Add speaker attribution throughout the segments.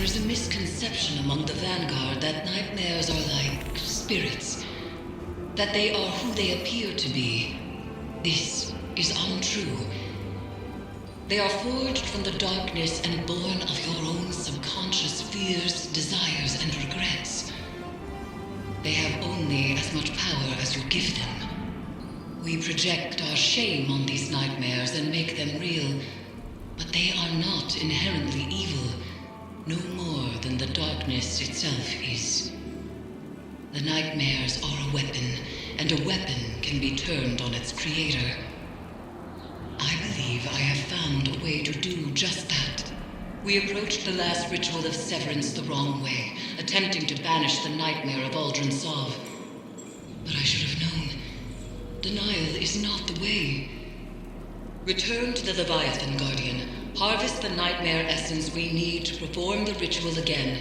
Speaker 1: There's a misconception among the Vanguard that nightmares are like spirits. That they are who they appear to be. This is untrue. They are forged from the darkness and born of your own subconscious fears, desires, and regrets. They have only as much power as you give them. We project our shame on these nightmares and make them real, but they are not inherently evil, no more than the darkness itself is. The nightmares are a weapon, and a weapon can be turned on its creator. I believe I have found a way to do just that. We approached the last ritual of severance the wrong way, attempting to banish the nightmare of Aldrin Sov. But I should have known. Denial is not the way. Return to the Leviathan, Guardian. Harvest the nightmare essence we need to perform the ritual again.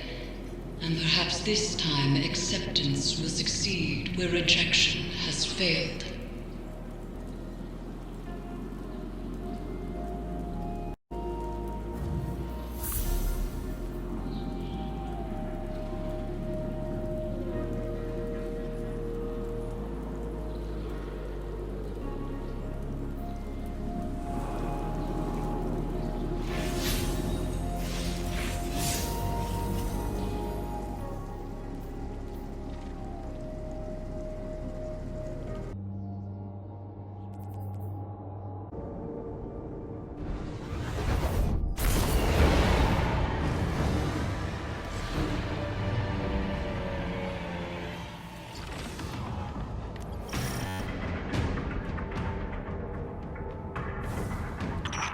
Speaker 1: And perhaps this time acceptance will succeed where rejection has failed.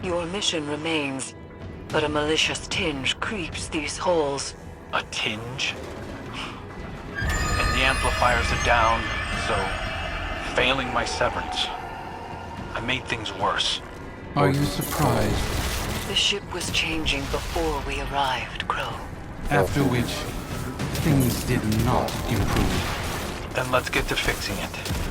Speaker 2: Your mission remains, but a malicious tinge creeps these halls.
Speaker 3: A tinge? And the amplifiers are down, so failing my severance, I made things worse.
Speaker 4: Are you surprised?
Speaker 2: The ship was changing before we arrived, Crow.
Speaker 4: After which, things did not improve.
Speaker 3: Then let's get to fixing it.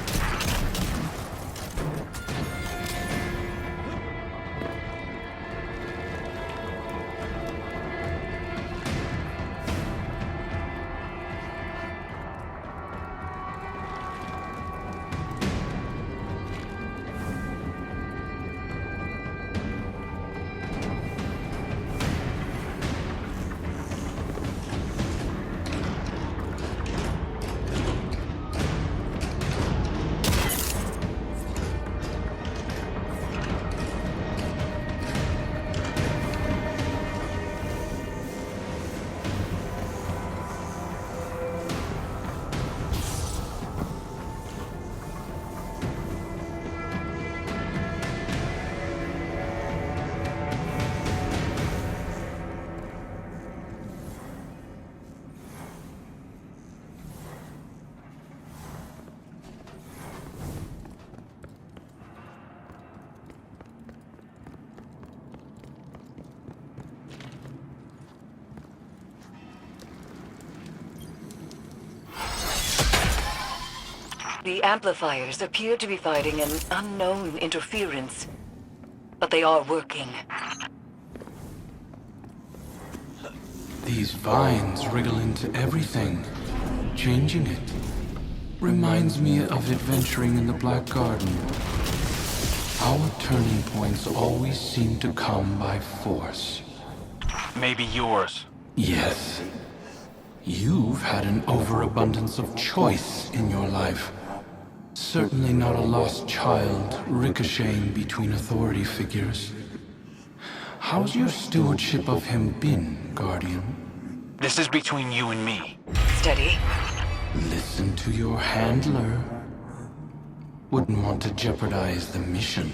Speaker 2: The amplifiers appear to be fighting an unknown interference, but they are working.
Speaker 4: These vines wriggle into everything, changing it. Reminds me of adventuring in the Black Garden. Our turning points always seem to come by force.
Speaker 3: Maybe yours.
Speaker 4: Yes. You've had an overabundance of choice in your life. Certainly not a lost child ricocheting between authority figures. How's your stewardship of him been, Guardian?
Speaker 3: This is between you and me.
Speaker 2: Steady.
Speaker 4: Listen to your handler. Wouldn't want to jeopardize the mission.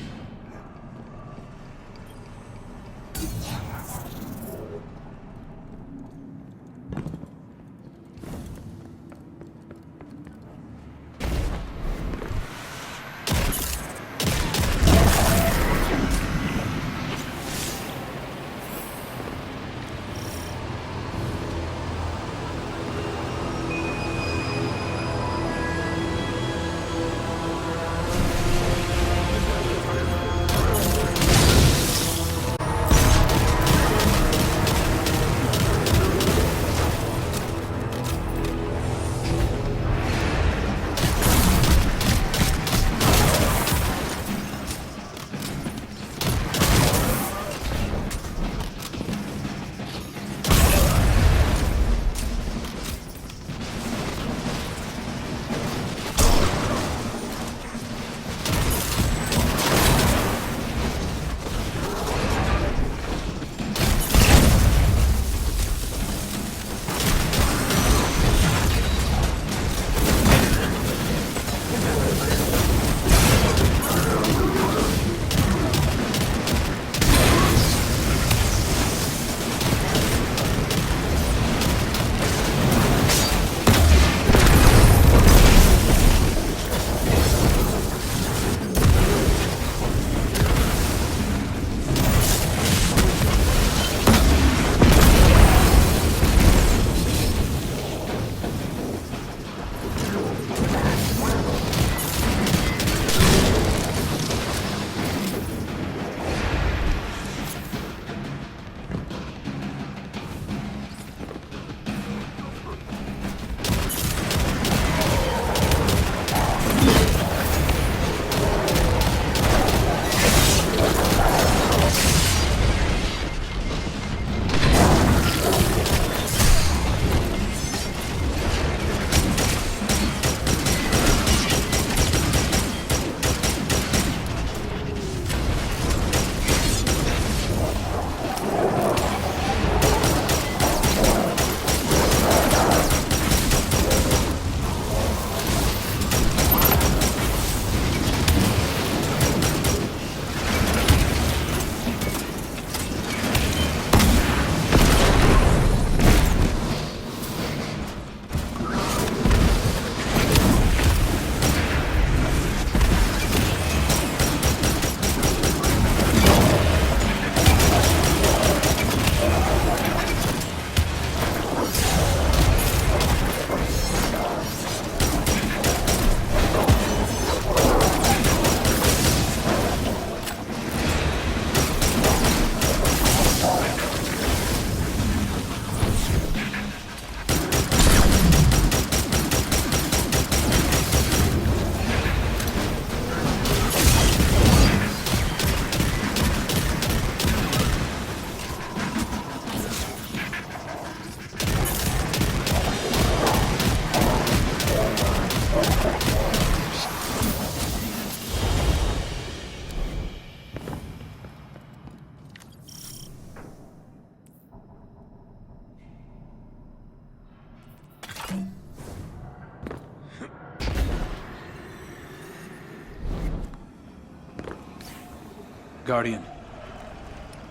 Speaker 3: Guardian.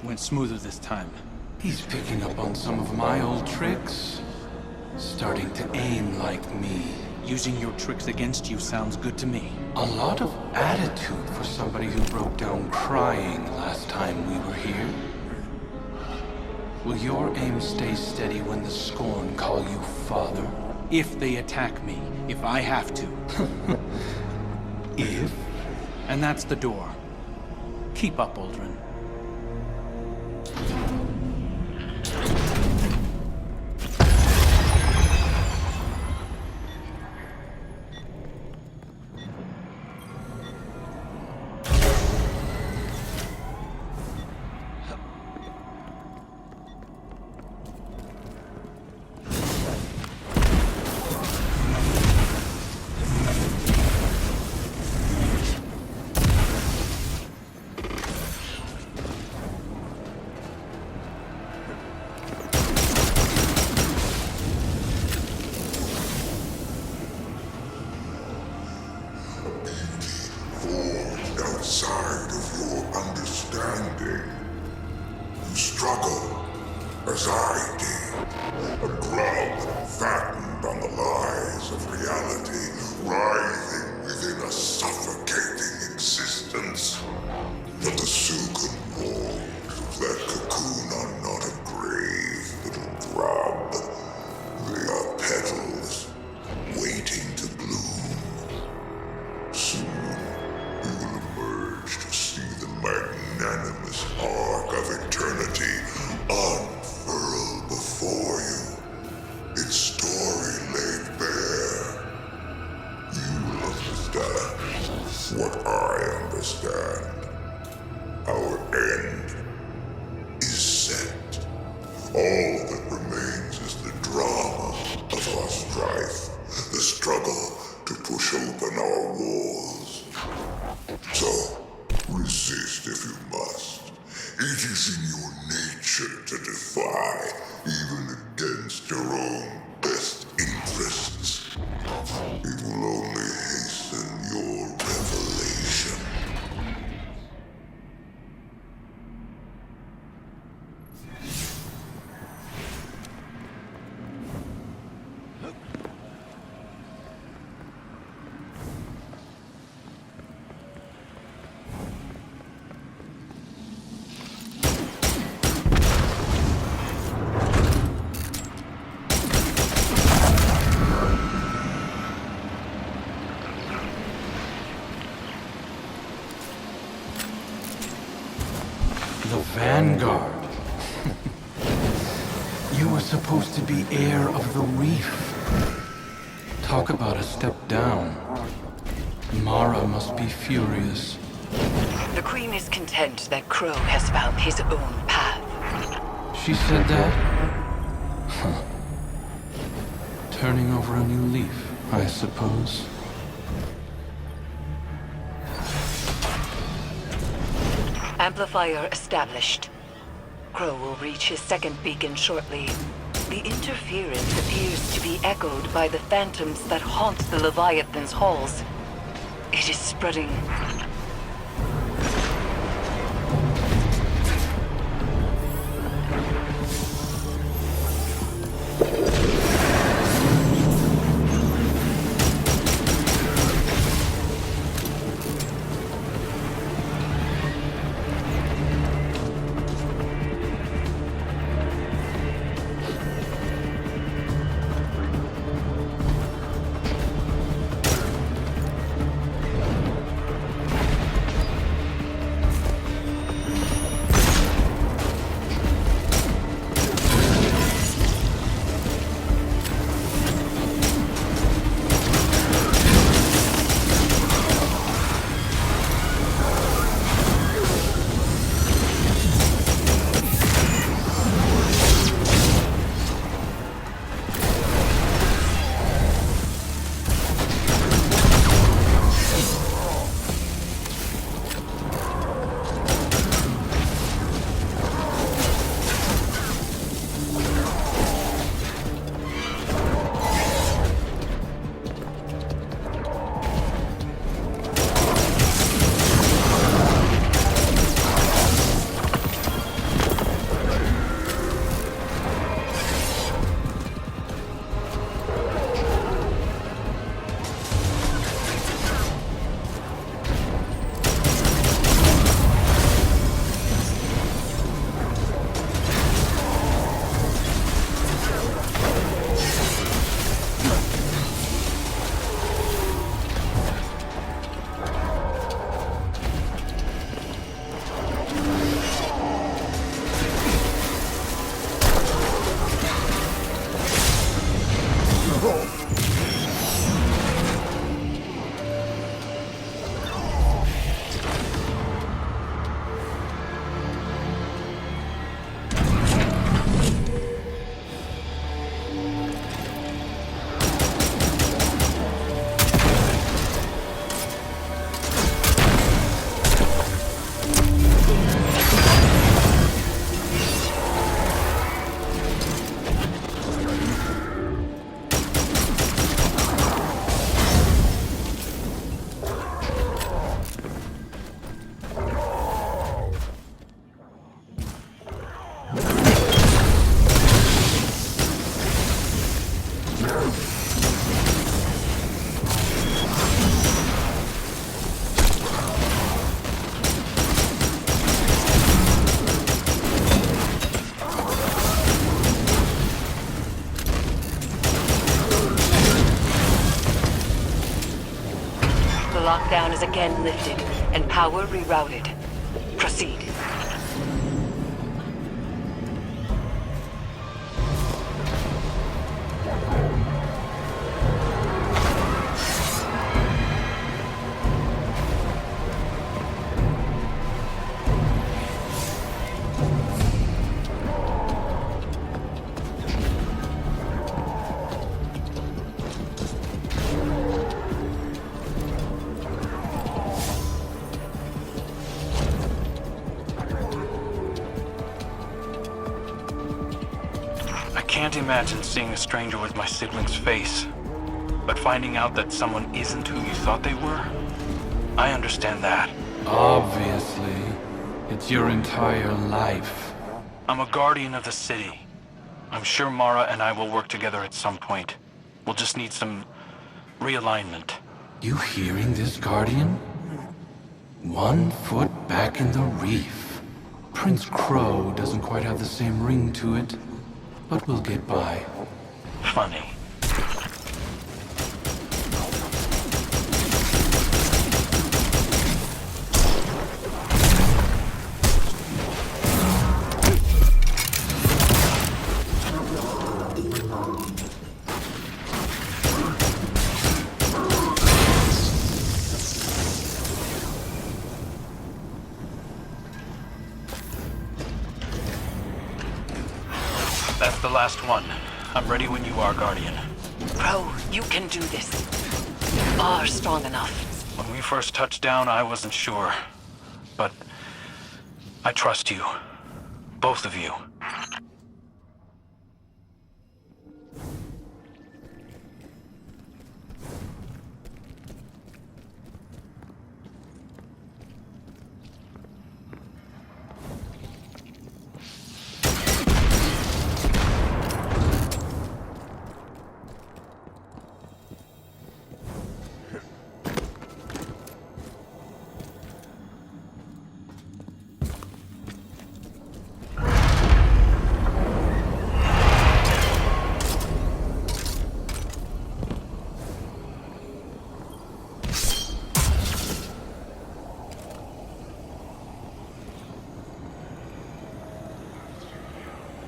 Speaker 3: Went smoother this time.
Speaker 4: He's picking up on some of my old tricks. Starting to aim like me.
Speaker 3: Using your tricks against you sounds good to me.
Speaker 4: A lot of attitude for somebody who broke down crying last time we were here. Will your aim stay steady when the Scorn call you father?
Speaker 3: If they attack me, if I have to.
Speaker 4: If?
Speaker 3: And that's the door. Keep up, Uldren.
Speaker 5: Outside of your understanding. You struggle, as I did. A grub fattened on the lies of reality, writhing within a suffocating existence. But the silken walls of that cocoon are not a grave, little grub. They are petals, waiting to bloom. Soon, we will emerge to see the magnanimous arc of eternity unfurl before you. Its story laid bare. You will understand what I understand. Our end is set. All that remains is the drama of our strife, the struggle to push open our walls. So, resist if you must. It is in your nature to defy, even against your own best interests. It will only hasten your revelation.
Speaker 4: The Vanguard. You were supposed to be heir of the reef. Talk about a step down. Mara must be furious.
Speaker 2: The Queen is content that Crow has found his own path.
Speaker 4: She said that? Huh. Turning over a new leaf, I suppose.
Speaker 2: Amplifier established. Crow will reach his second beacon shortly. The interference appears to be echoed by the phantoms that haunt the Leviathan's halls. It is spreading. lockdown is again lifted, and power rerouted. Proceed.
Speaker 3: I can't imagine seeing a stranger with my sibling's face. But finding out that someone isn't who you thought they were, I understand that.
Speaker 4: Obviously, it's your entire life.
Speaker 3: I'm a guardian of the city. I'm sure Mara and I will work together at some point. We'll just need some realignment.
Speaker 4: You hearing this, Guardian? 1 foot back in the reef. Prince Crow doesn't quite have the same ring to it, but we'll get by.
Speaker 3: Funny. That's the last one. I'm ready when you are, Guardian.
Speaker 2: Crow, you can do this. You are strong enough.
Speaker 3: When we first touched down, I wasn't sure. But I trust you. Both of you.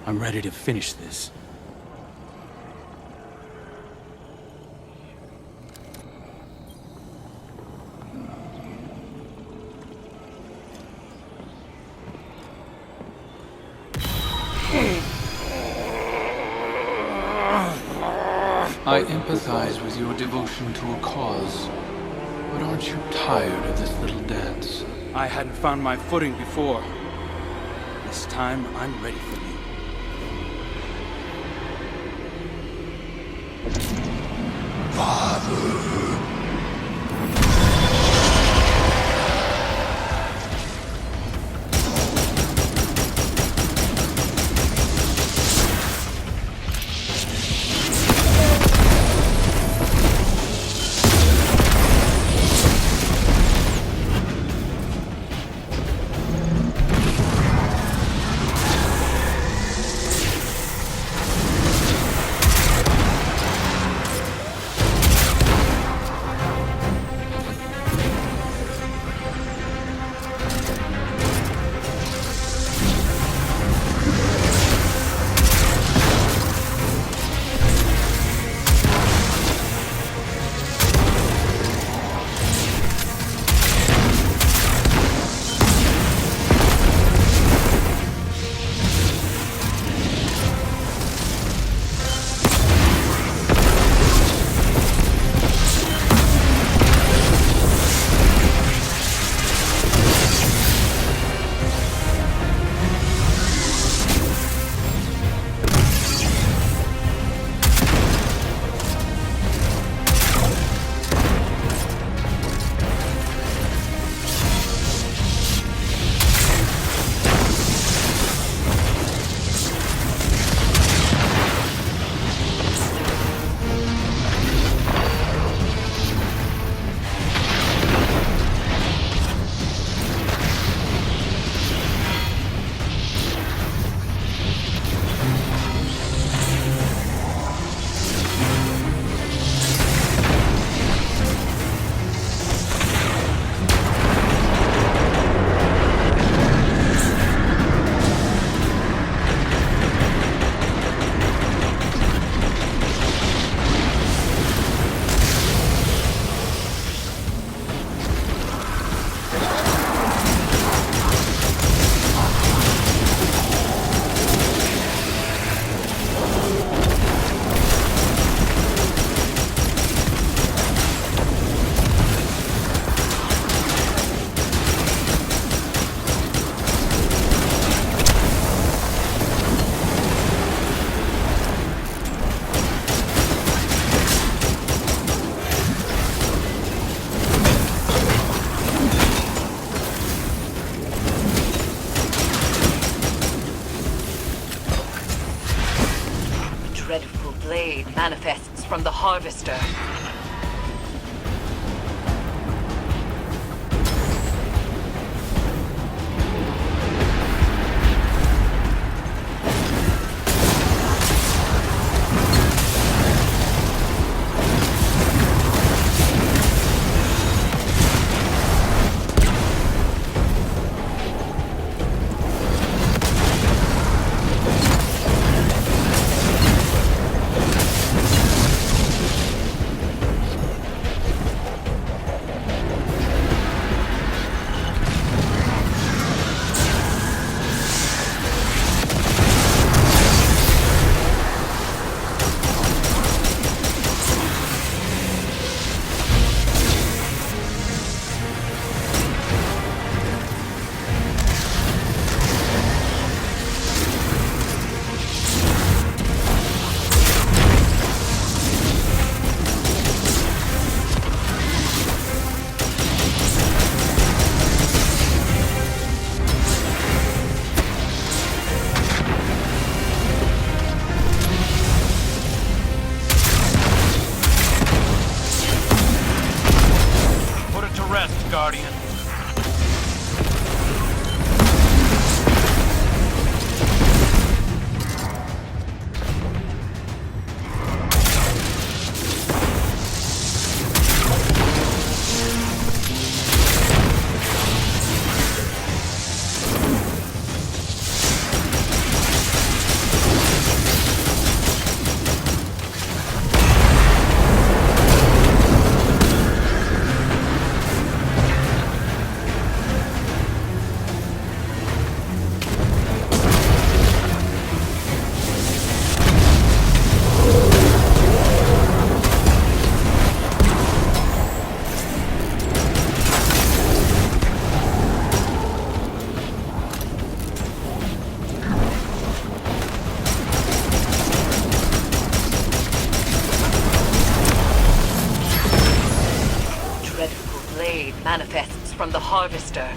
Speaker 6: I'm ready to finish this.
Speaker 4: I empathize with your devotion to a cause, but aren't you tired of this little dance?
Speaker 6: I hadn't found my footing before. This time, I'm ready for you.
Speaker 2: dreadful blade manifests from the Harvester.
Speaker 3: Put it to rest, Guardian.
Speaker 2: Dreadful blade manifests from the Harvester.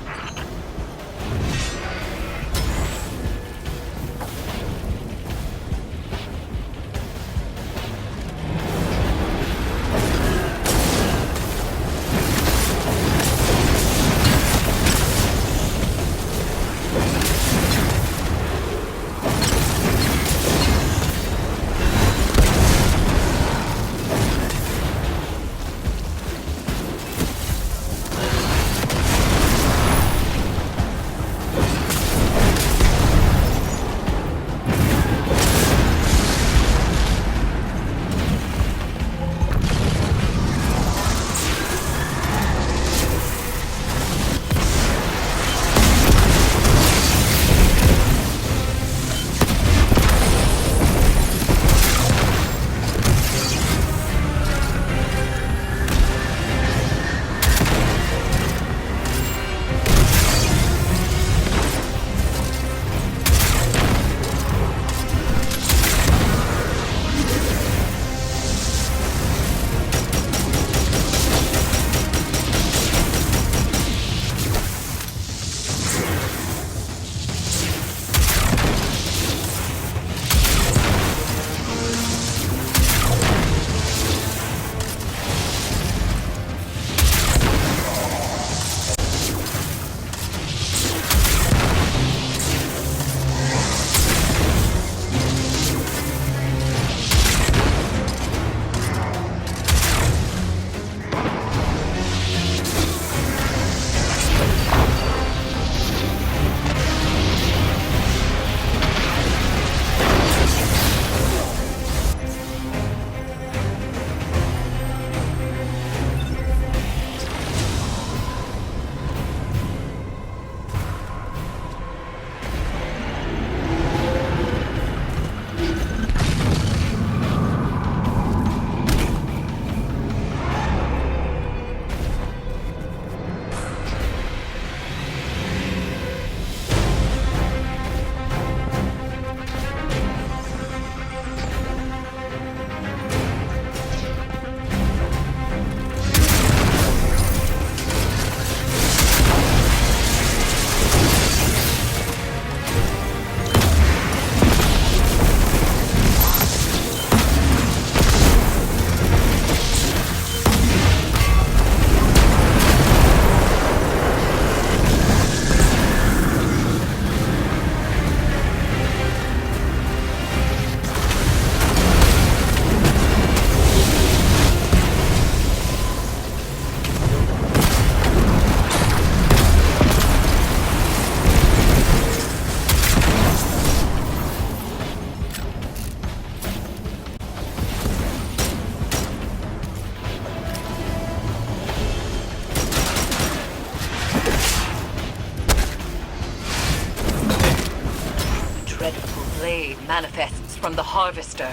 Speaker 2: manifests from the Harvester.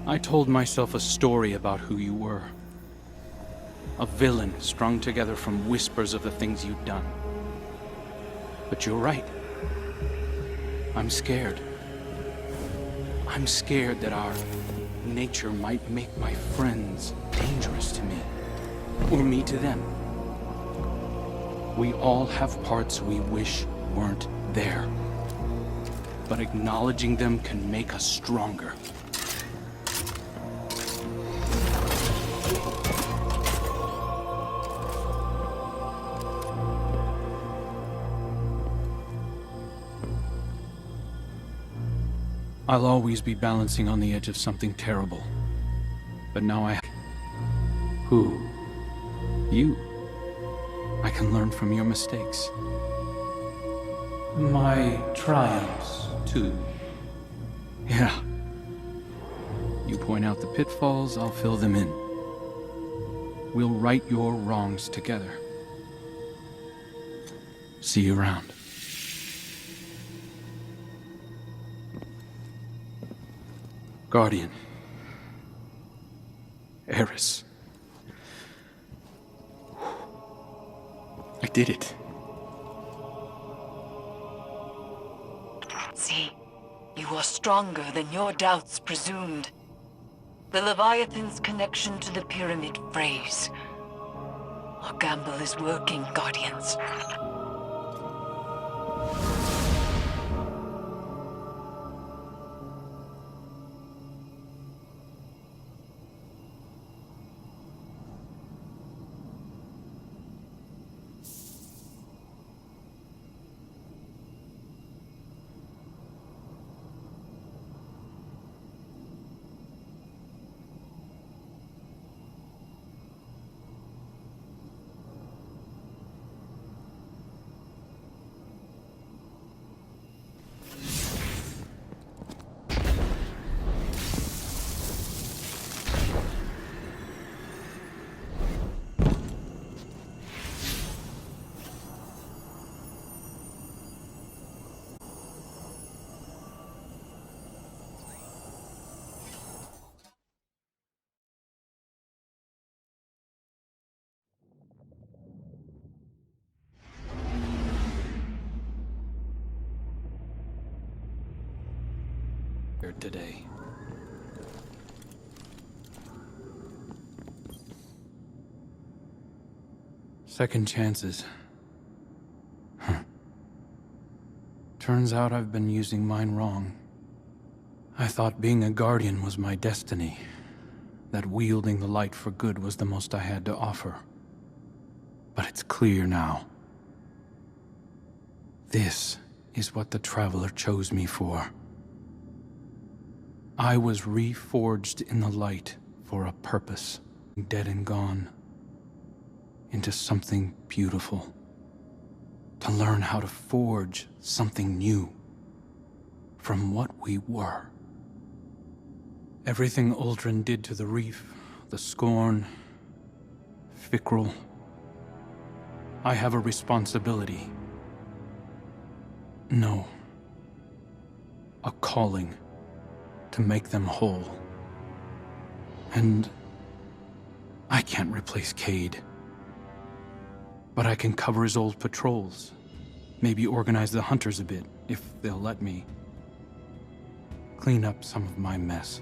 Speaker 4: I told myself a story about who you were. A villain strung together from whispers of the things you'd done. But you're right. I'm scared. I'm scared that our nature might make my friends dangerous to me. Or me to them. We all have parts we wish weren't there. But acknowledging them can make us stronger. I'll always be balancing on the edge of something terrible. But now Who? You. I can learn from your mistakes. My triumphs, too. Yeah. You point out the pitfalls, I'll fill them in. We'll right your wrongs together. See you around. Guardian. Eris. I did it.
Speaker 2: See, you are stronger than your doubts presumed. The Leviathan's connection to the pyramid phrase. Our gamble is working, Guardians.
Speaker 4: Today. Second chances. Turns out I've been using mine wrong. I thought being a guardian was my destiny. That wielding the light for good was the most I had to offer. But it's clear now. This is what the Traveler chose me for. I was reforged in the light for a purpose, dead and gone, into something beautiful. To learn how to forge something new from what we were. Everything Uldren did to the reef, the Scorn, Fikrul, I have a responsibility. No. A calling. To make them whole. And I can't replace Cayde. But I can cover his old patrols. Maybe organize the hunters a bit, if they'll let me. Clean up some of my mess.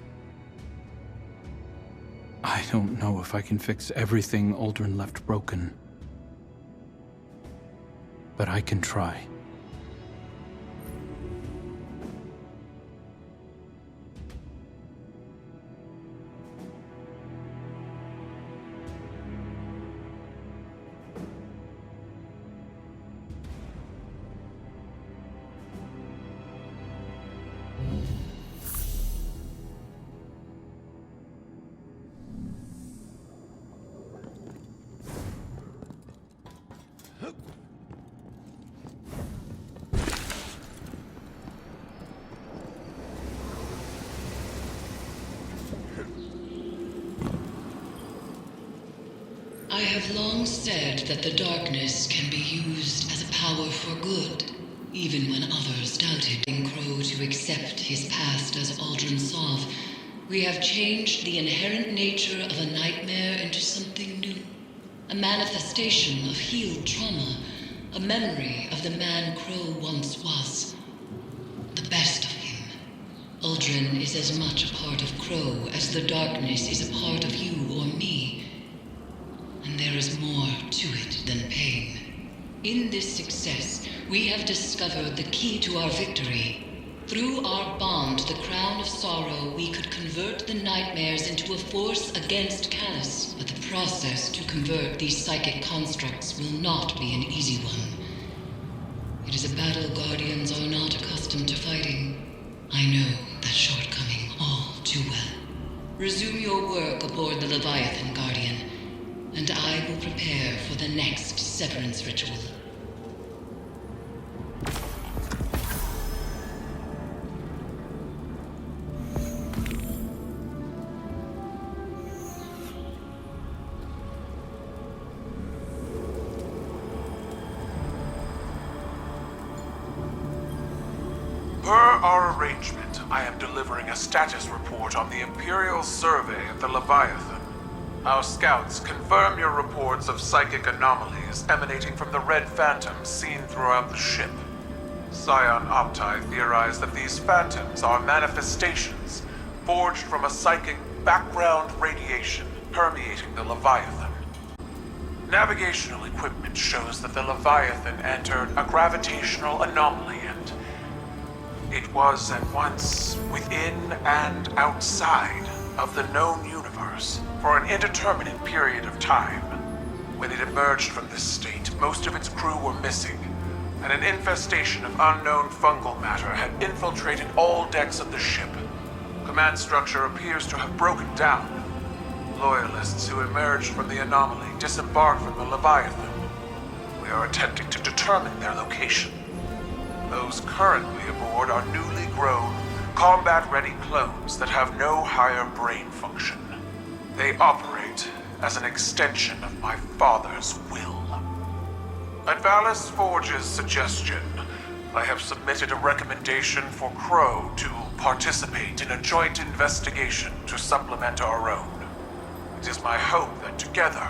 Speaker 4: I don't know if I can fix everything Uldren left broken. But I can try.
Speaker 1: have long said that the darkness can be used as a power for good, even when others doubted. In Crow to accept his past as Aldrin Sov, we have changed the inherent nature of a nightmare into something new. A manifestation of healed trauma, a memory of the man Crow once was. The best of him. Aldrin is as much a part of Crow as the darkness is a part of you or me. And there is more to it than pain. In this success, we have discovered the key to our victory. Through our bond, the Crown of Sorrow, we could convert the nightmares into a force against Callus. But the process to convert these psychic constructs will not be an easy one. It is a battle Guardians are not accustomed to fighting. I know that shortcoming all too well. Resume your work aboard the Leviathan, Guardian, and I will prepare for the next severance ritual.
Speaker 7: Per our arrangement, I am delivering a status report on the Imperial survey of the Leviathan. Our scouts confirm your reports of psychic anomalies emanating from the Red Phantoms seen throughout the ship. Scion Opti theorized that these phantoms are manifestations forged from a psychic background radiation permeating the Leviathan. Navigational equipment shows that the Leviathan entered a gravitational anomaly and it was at once within and outside of the known universe for an indeterminate period of time. When it emerged from this state, most of its crew were missing, and an infestation of unknown fungal matter had infiltrated all decks of the ship. Command structure appears to have broken down. Loyalists who emerged from the anomaly disembarked from the Leviathan. We are attempting to determine their location. Those currently aboard are newly grown, combat-ready clones that have no higher brain function. They operate as an extension of my father's will. At Valis Forge's suggestion, I have submitted a recommendation for Crow to participate in a joint investigation to supplement our own. It is my hope that together,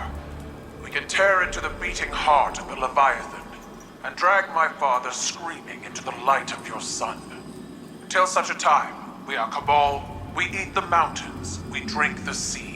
Speaker 7: we can tear into the beating heart of the Leviathan and drag my father screaming into the light of your sun. Until such a time, we are Cabal, we eat the mountains, we drink the sea.